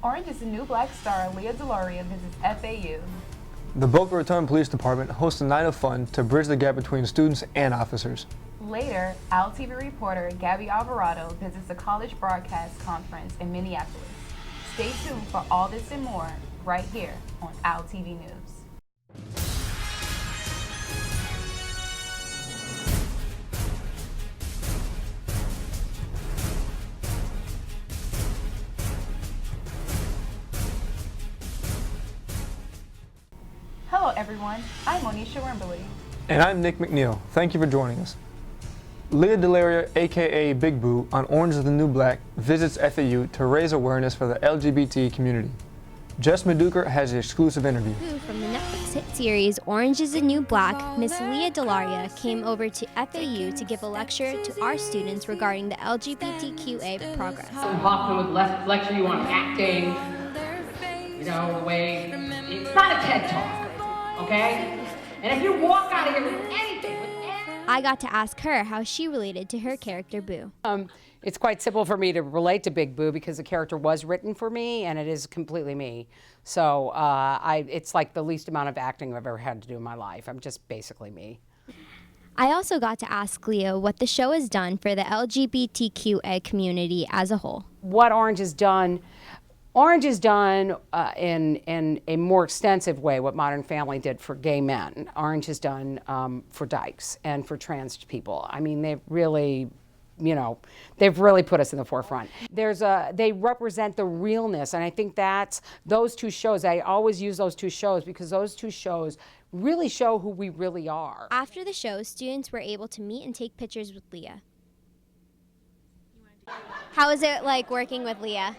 Orange is the New Black star Leah DeLaria visits FAU. The Boca Raton Police Department hosts a night of fun to bridge the gap between students and officers. Later, OWL TV reporter Gabby Alvarado visits the College Broadcast Conference in Minneapolis. Stay tuned for all this and more right here on OWL TV News. Hello everyone, I'm Monisha Wimberly. And I'm Nick McNeil. Thank you for joining us. Leah DeLaria, aka Big Boo, on Orange is the New Black, visits FAU to raise awareness for the LGBT community. Jess Maduker has the exclusive interview. From the Netflix hit series Orange is the New Black, Miss Leah DeLaria came over to FAU to give a lecture to our students regarding the LGBTQA progress. Hoffman would lecture you on acting, you know, the way, it's not a TED Talk, okay? And if you walk out of here with anything, I got to ask her how she related to her character Boo. It's quite simple for me to relate to Big Boo because the character was written for me and it is completely me. So it's like the least amount of acting I've ever had to do in my life. I'm just basically me. I also got to ask Leah what the show has done for the LGBTQA community as a whole. What Orange has done in a more extensive way what Modern Family did for gay men. Orange has done for dykes and for trans people. I mean, they've really put us in the forefront. They represent the realness, and I think that's those two shows. I always use those two shows because those two shows really show who we really are. After the show, students were able to meet and take pictures with Leah. How is it like working with Leah?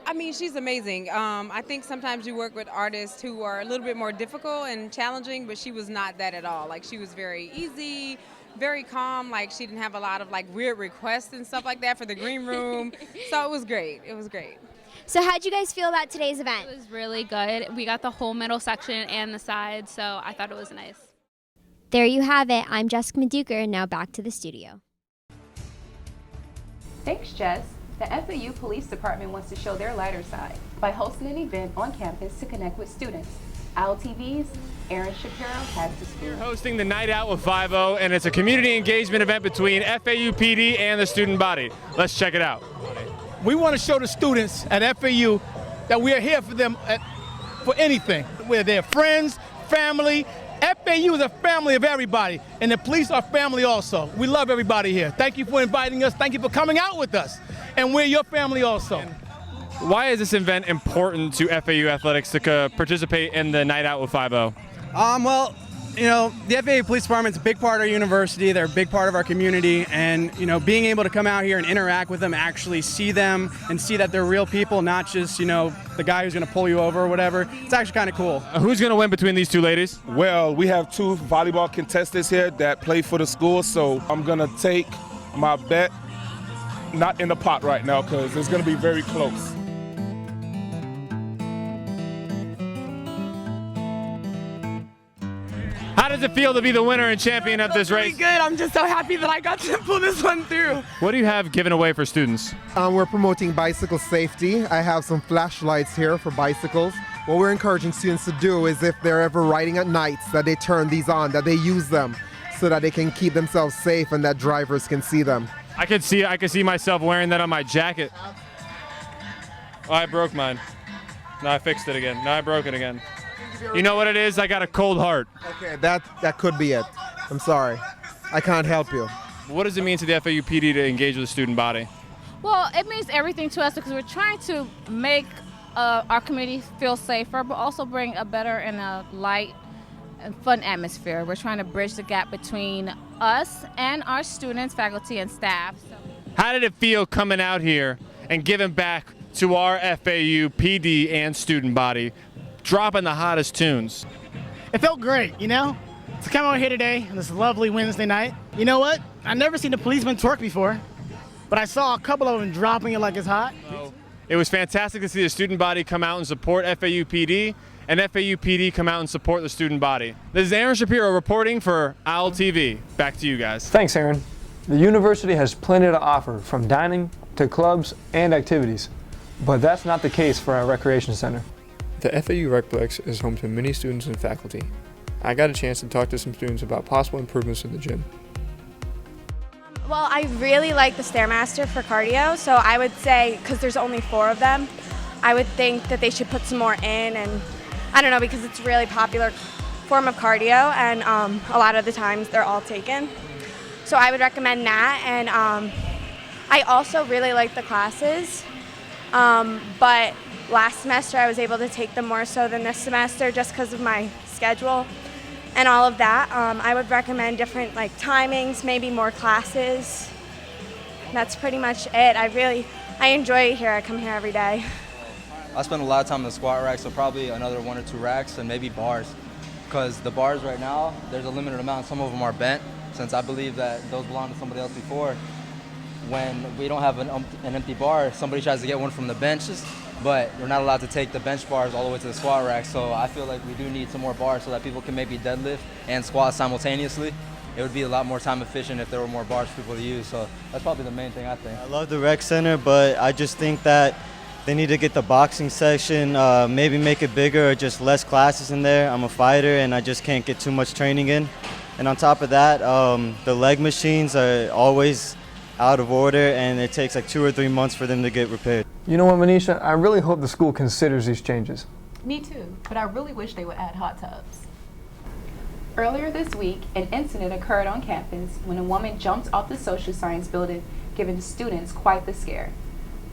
I mean, she's amazing. I think sometimes you work with artists who are a little bit more difficult and challenging, but she was not that at all. Like, she was very easy, very calm. Like, she didn't have a lot of like weird requests and stuff like that for the green room. So it was great. It was great. So how'd you guys feel about today's event? It was really good. We got the whole middle section and the side, so I thought it was nice. There you have it. I'm Jessica Maduker. Now back to the studio. Thanks, Jess. The FAU Police Department wants to show their lighter side by hosting an event on campus to connect with students. OWL TV's Aaron Shapiro has the scoop. We're hosting the Night Out with 5-0, and it's a community engagement event between FAU PD and the student body. Let's check it out. We want to show the students at FAU that we are here for them for anything. We're their friends, family. FAU is a family of everybody, and the police are family also. We love everybody here. Thank you for inviting us. Thank you for coming out with us. And we're your family also. Why is this event important to FAU Athletics to participate in the Night Out with 5-0? Well, you know, the FAU Police Department's a big part of our university. They're a big part of our community. And, you know, being able to come out here and interact with them, actually see them and see that they're real people, not just, you know, the guy who's going to pull you over or whatever, it's actually kind of cool. Who's going to win between these two ladies? Well, we have two volleyball contestants here that play for the school, so I'm going to take my bet not in the pot right now because it's going to be very close. How does it feel to be the winner and champion of this race? Pretty good. I'm just so happy that I got to pull this one through. What do you have given away for students? We're promoting bicycle safety. I have some flashlights here for bicycles. What we're encouraging students to do is if they're ever riding at nights, that they turn these on, that they use them so that they can keep themselves safe and that drivers can see them. I could see myself wearing that on my jacket. Oh, I broke mine. No, I fixed it again. No, I broke it again. You know what it is? I got a cold heart. Okay, that could be it. I'm sorry. I can't help you. What does it mean to the FAU PD to engage with the student body? Well, it means everything to us because we're trying to make our community feel safer, but also bring a better and a light and fun atmosphere. We're trying to bridge the gap between us and our students, faculty, and staff. How did it feel coming out here and giving back to our FAU PD and student body, dropping the hottest tunes? It felt great, you know, to come out here today on this lovely Wednesday night. You know what? I've never seen a policeman twerk before, but I saw a couple of them dropping it like it's hot. It was fantastic to see the student body come out and support FAU PD, and FAU PD come out and support the student body. This is Aaron Shapiro reporting for OWL TV. Back to you guys. Thanks, Aaron. The university has plenty to offer, from dining to clubs and activities. But that's not the case for our recreation center. The FAU Recplex is home to many students and faculty. I got a chance to talk to some students about possible improvements in the gym. Well, I really like the Stairmaster for cardio, so I would say, because there's only 4 of them, I would think that they should put some more in, and I don't know, because it's a really popular form of cardio, and a lot of the times they're all taken. So I would recommend that, and I also really like the classes, but last semester I was able to take them more so than this semester just because of my schedule and all of that. I would recommend different timings, maybe more classes. That's pretty much it. I enjoy it here. I come here every day. I spend a lot of time in the squat rack, so probably another 1 or 2 racks and maybe bars. Because the bars right now, there's a limited amount. Some of them are bent, since I believe that those belonged to somebody else before. When we don't have an empty bar, somebody tries to get one from the benches, but we're not allowed to take the bench bars all the way to the squat rack. So I feel like we do need some more bars so that people can maybe deadlift and squat simultaneously. It would be a lot more time efficient if there were more bars for people to use. So that's probably the main thing I think. I love the rec center, but I just think that they need to get the boxing section, maybe make it bigger or just less classes in there. I'm a fighter and I just can't get too much training in. And on top of that, the leg machines are always out of order and it takes 2 or 3 months for them to get repaired. You know what, Manisha? I really hope the school considers these changes. Me too, but I really wish they would add hot tubs. Earlier this week, an incident occurred on campus when a woman jumped off the social science building, giving students quite the scare.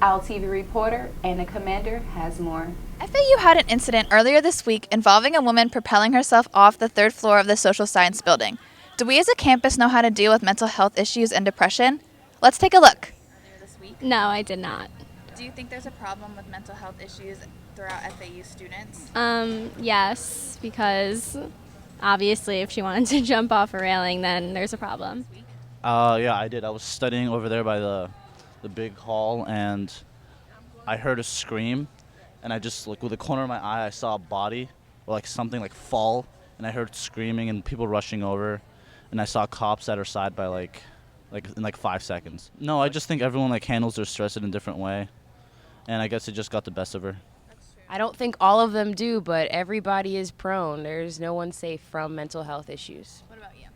OWL TV reporter Anna Commander has more. FAU had an incident earlier this week involving a woman propelling herself off the 3rd floor of the social science building. Do we as a campus know how to deal with mental health issues and depression? Let's take a look. No, I did not. Do you think there's a problem with mental health issues throughout FAU students? Yes, because obviously if she wanted to jump off a railing, then there's a problem. Yeah, I did. I was studying over there by the big hall, and I heard a scream, and I just, with the corner of my eye, I saw a body, or something fall, and I heard screaming and people rushing over, and I saw cops at her side by in 5 seconds. No, I just think everyone handles their stress in a different way, and I guess it just got the best of her. I don't think all of them do, but everybody is prone. There's no one safe from mental health issues. What about you?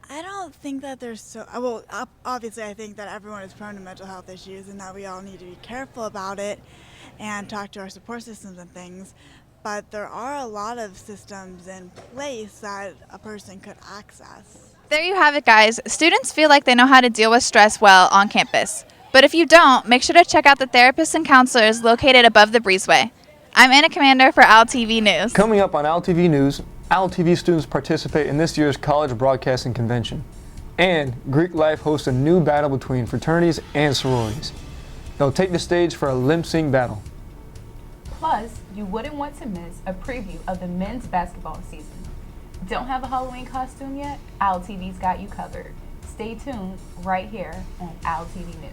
I don't think that there's well, obviously I think that everyone is prone to mental health issues and that we all need to be careful about it and talk to our support systems and things, but there are a lot of systems in place that a person could access. There you have it, guys. Students feel like they know how to deal with stress well on campus. But if you don't, make sure to check out the therapists and counselors located above the breezeway. I'm Anna Commander for OWL TV News. Coming up on OWL TV News, OWL TV students participate in this year's College Broadcasting Convention. And Greek Life hosts a new battle between fraternities and sororities. They'll take the stage for a lip sync battle. Plus, you wouldn't want to miss a preview of the men's basketball season. Don't have a Halloween costume yet? OWL TV's got you covered. Stay tuned right here on OWL TV News.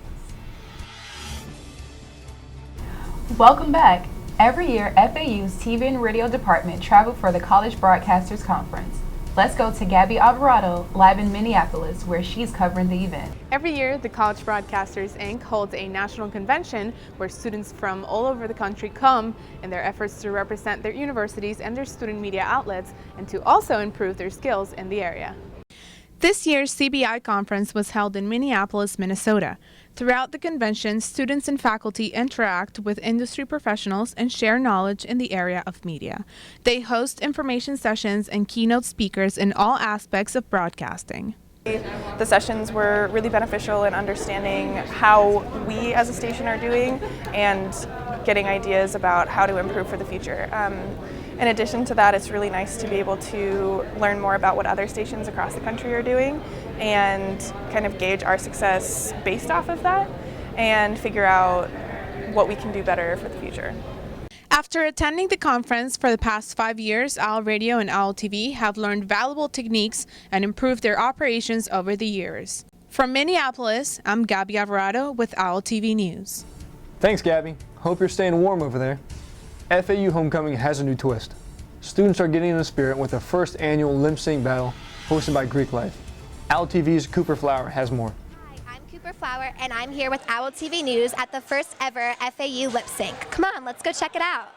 Welcome back. Every year, FAU's TV and radio department travel for the College Broadcasters Conference. Let's go to Gabby Alvarado, live in Minneapolis, where she's covering the event. Every year, the College Broadcasters, Inc. holds a national convention where students from all over the country come in their efforts to represent their universities and their student media outlets and to also improve their skills in the area. This year's CBI conference was held in Minneapolis, Minnesota. Throughout the convention, students and faculty interact with industry professionals and share knowledge in the area of media. They host information sessions and keynote speakers in all aspects of broadcasting. The sessions were really beneficial in understanding how we as a station are doing and getting ideas about how to improve for the future. In addition to that, it's really nice to be able to learn more about what other stations across the country are doing and kind of gauge our success based off of that and figure out what we can do better for the future. After attending the conference for the past 5 years, OWL Radio and OWL TV have learned valuable techniques and improved their operations over the years. From Minneapolis, I'm Gabby Alvarado with OWL TV News. Thanks, Gabby. Hope you're staying warm over there. FAU Homecoming has a new twist. Students are getting in the spirit with their first annual lip sync battle hosted by Greek Life. OWL TV's Cooper Flower has more. Hi, I'm Cooper Cooper Flower, and I'm here with Owl TV News at the first ever FAU Lip Sync. Come on, let's go check it out.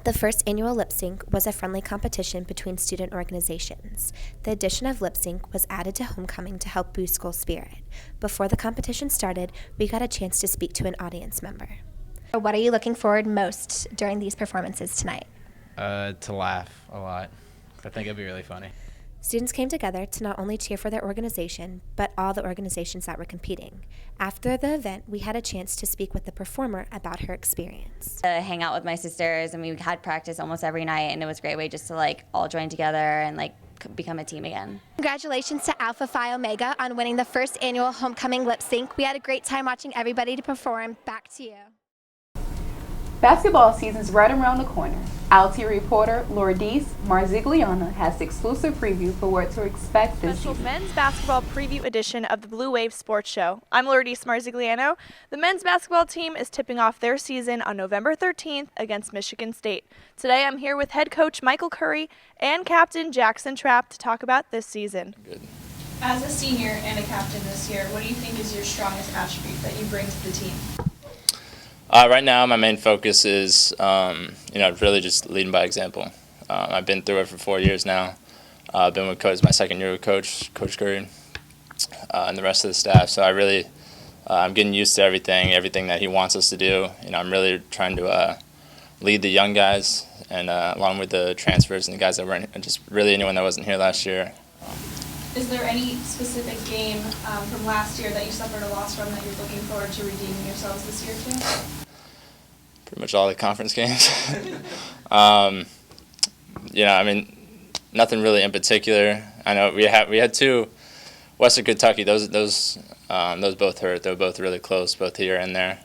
The first annual Lip Sync was a friendly competition between student organizations. The addition of Lip Sync was added to homecoming to help boost school spirit. Before the competition started, we got a chance to speak to an audience member. What are you looking forward most during these performances tonight? To laugh a lot. I think it'd be really funny. Students came together to not only cheer for their organization, but all the organizations that were competing. After the event, we had a chance to speak with the performer about her experience. Hang out with my sisters, and we had practice almost every night, and it was a great way just to all join together and become a team again. Congratulations to Alpha Phi Omega on winning the first annual homecoming lip sync. We had a great time watching everybody to perform. Back to you. Basketball season's right around the corner. OWL reporter Lourdes Marzigliano has the exclusive preview for what to expect this Special season. men's basketball preview edition of the Blue Wave Sports Show. I'm Lourdes Marzigliano. The men's basketball team is tipping off their season on November 13th against Michigan State. Today I'm here with head coach Michael Curry and captain Jackson Trapp to talk about this season. Good. As a senior and a captain this year, what do you think is your strongest attribute that you bring to the team? Right now, my main focus is, really just leading by example. I've been through it for 4 years now. I've been with Coach, my second year with Coach Curry, and the rest of the staff. So I'm getting used to everything that he wants us to do. I'm really trying to lead the young guys, and along with the transfers and the guys that weren't, just really anyone that wasn't here last year. Is there any specific game from last year that you suffered a loss from that you're looking forward to redeeming yourselves this year too? Pretty much all the conference games. Nothing really in particular. I know we had two, Western Kentucky. Those both hurt. They were both really close, both here and there.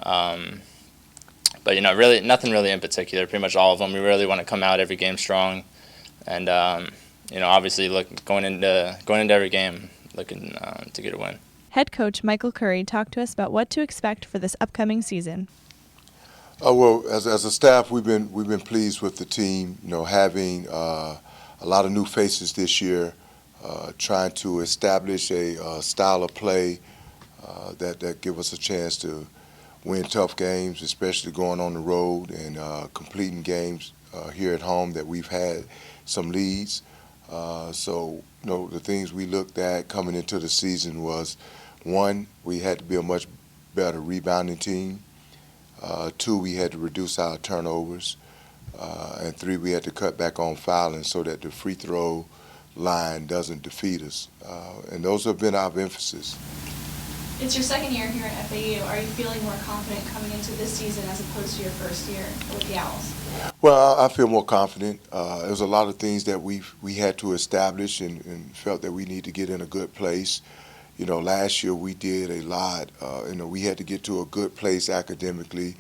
But really nothing really in particular. Pretty much all of them. We really want to come out every game strong, and obviously going into every game looking to get a win. Head coach Michael Curry talked to us about what to expect for this upcoming season. Well, as a staff, we've been pleased with the team. Having a lot of new faces this year, trying to establish a style of play that give us a chance to win tough games, especially going on the road and completing games here at home that we've had some leads. The things we looked at coming into the season was, one, we had to be a much better rebounding team. 2, we had to reduce our turnovers. And 3, we had to cut back on fouling so that the free throw line doesn't defeat us. And those have been our emphasis. It's your second year here at FAU. Are you feeling more confident coming into this season as opposed to your first year with the Owls? Well, I feel more confident. There's a lot of things that we had to establish and felt that we need to get in a good place. Last year we did a lot. We had to get to a good place academically.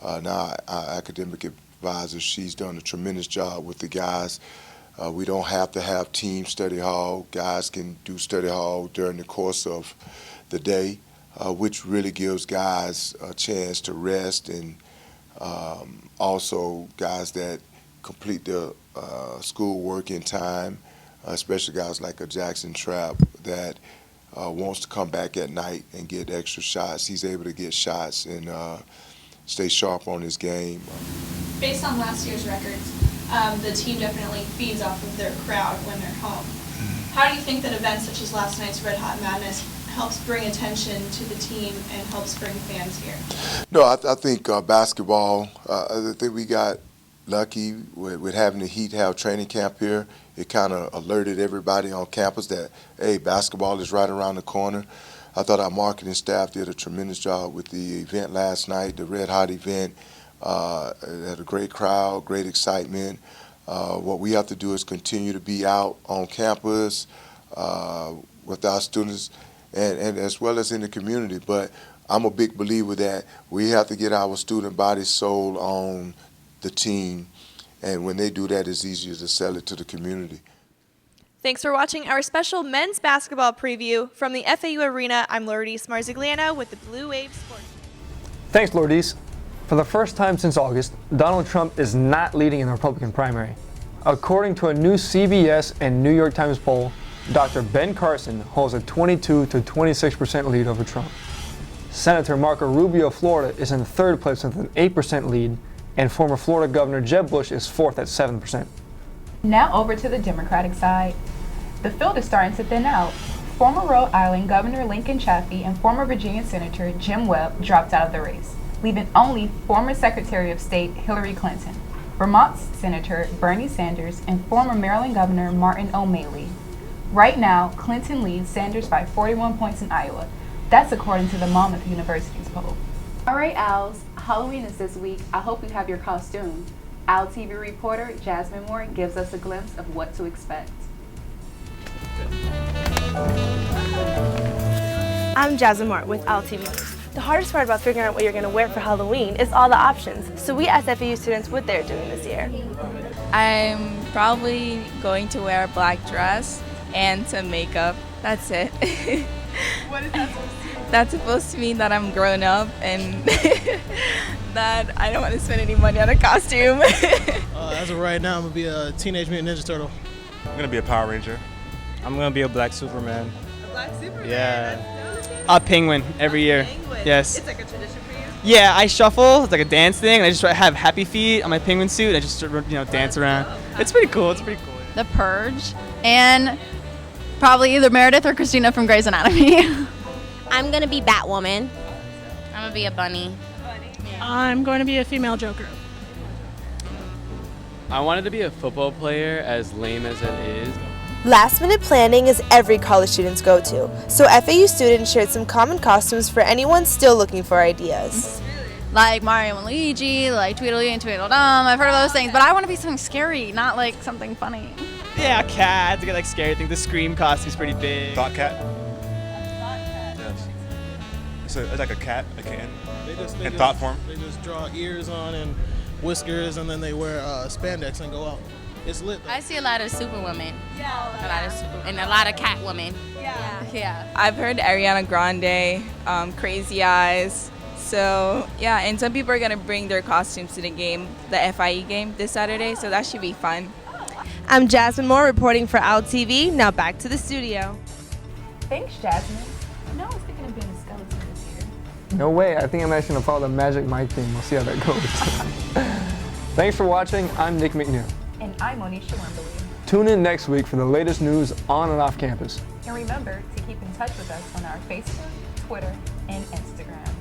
Now our academic advisor, she's done a tremendous job with the guys. We don't have to have team study hall. Guys can do study hall during the course of the day, which really gives guys a chance to rest, and also guys that complete their schoolwork in time, especially guys like a Jackson Trapp that wants to come back at night and get extra shots. He's able to get shots and stay sharp on his game. Based on last year's records, the team definitely feeds off of their crowd when they're home. How do you think that events such as last night's Red Hot Madness helps bring attention to the team and helps bring fans here? No, I think basketball, I think we got lucky with having the Heat have training camp here. It kind of alerted everybody on campus that, hey, basketball is right around the corner. I thought our marketing staff did a tremendous job with the event last night, the Red Hot event. It had a great crowd, great excitement. What we have to do is continue to be out on campus with our students and as well as in the community. But I'm a big believer that we have to get our student body sold on the team, and when they do that, it's easier to sell it to the community. Thanks for watching our special men's basketball preview from the FAU Arena. I'm Lourdes Marzigliano with the Blue Wave Sports. Thanks, Lourdes. For the first time since August, Donald Trump is not leading in the Republican primary. According to a new CBS and New York Times poll, Dr. Ben Carson holds a 22 to 26% lead over Trump. Senator Marco Rubio of Florida is in third place with an 8% lead, and former Florida Governor Jeb Bush is fourth at 7%. Now over to the Democratic side. The field is starting to thin out. Former Rhode Island Governor Lincoln Chafee and former Virginia Senator Jim Webb dropped out of the race, leaving only former Secretary of State Hillary Clinton, Vermont Senator Bernie Sanders, and former Maryland Governor Martin O'Malley. Right now, Clinton leads Sanders by 41 points in Iowa. That's according to the Monmouth University's poll. All right, Owls, Halloween is this week. I hope you have your costume. OWL TV reporter Jasmine Moore gives us a glimpse of what to expect. I'm Jasmine Moore with OWL TV News. The hardest part about figuring out what you're going to wear for Halloween is all the options. So we asked FAU students what they're doing this year. I'm probably going to wear a black dress and some makeup. That's it. What is that supposed to mean? That's supposed to mean that I'm grown up and that I don't want to spend any money on a costume. As of right now, I'm going to be a Teenage Mutant Ninja Turtle. I'm going to be a Power Ranger. I'm going to be a Black Superman. A black Superman? Yeah. A penguin every year. Penguin. Yes. It's like a tradition for you? Yeah, I shuffle. It's like a dance thing. And I just have happy feet on my penguin suit. And I just dance around. It's pretty cool. It's pretty cool. The Purge. And probably either Meredith or Christina from Grey's Anatomy. I'm going to be Batwoman. I'm going to be a bunny. I'm going to be a female Joker. I wanted to be a football player, as lame as it is. Last-minute planning is every college student's go-to, so FAU students shared some common costumes for anyone still looking for ideas. Like Mario and Luigi, like Tweedledee and Tweedledum. I've heard of those things, but I want to be something scary, not like something funny. Yeah, a cat to get like scary thing. The Scream costume's pretty big. Thought cat? Yes. It's like a cat, a kitten. In thought form. They just draw ears on and whiskers, and then they wear spandex and go out. It's lit though. I see a lot of superwomen. Yeah. And a lot of catwomen. Yeah. I've heard Ariana Grande, Crazy Eyes. So yeah, and some people are gonna bring their costumes to the game, the FIE game this Saturday, so that should be fun. I'm Jasmine Moore reporting for OWL TV. Now back to the studio. Thanks, Jasmine. I was thinking of being a skeleton this year. No way, I think I'm actually gonna follow the Magic Mike theme. We'll see how that goes. Thanks for watching. I'm Nick McNeil. And I'm Onisha Wembley. Tune in next week for the latest news on and off campus. And remember to keep in touch with us on our Facebook, Twitter, and Instagram.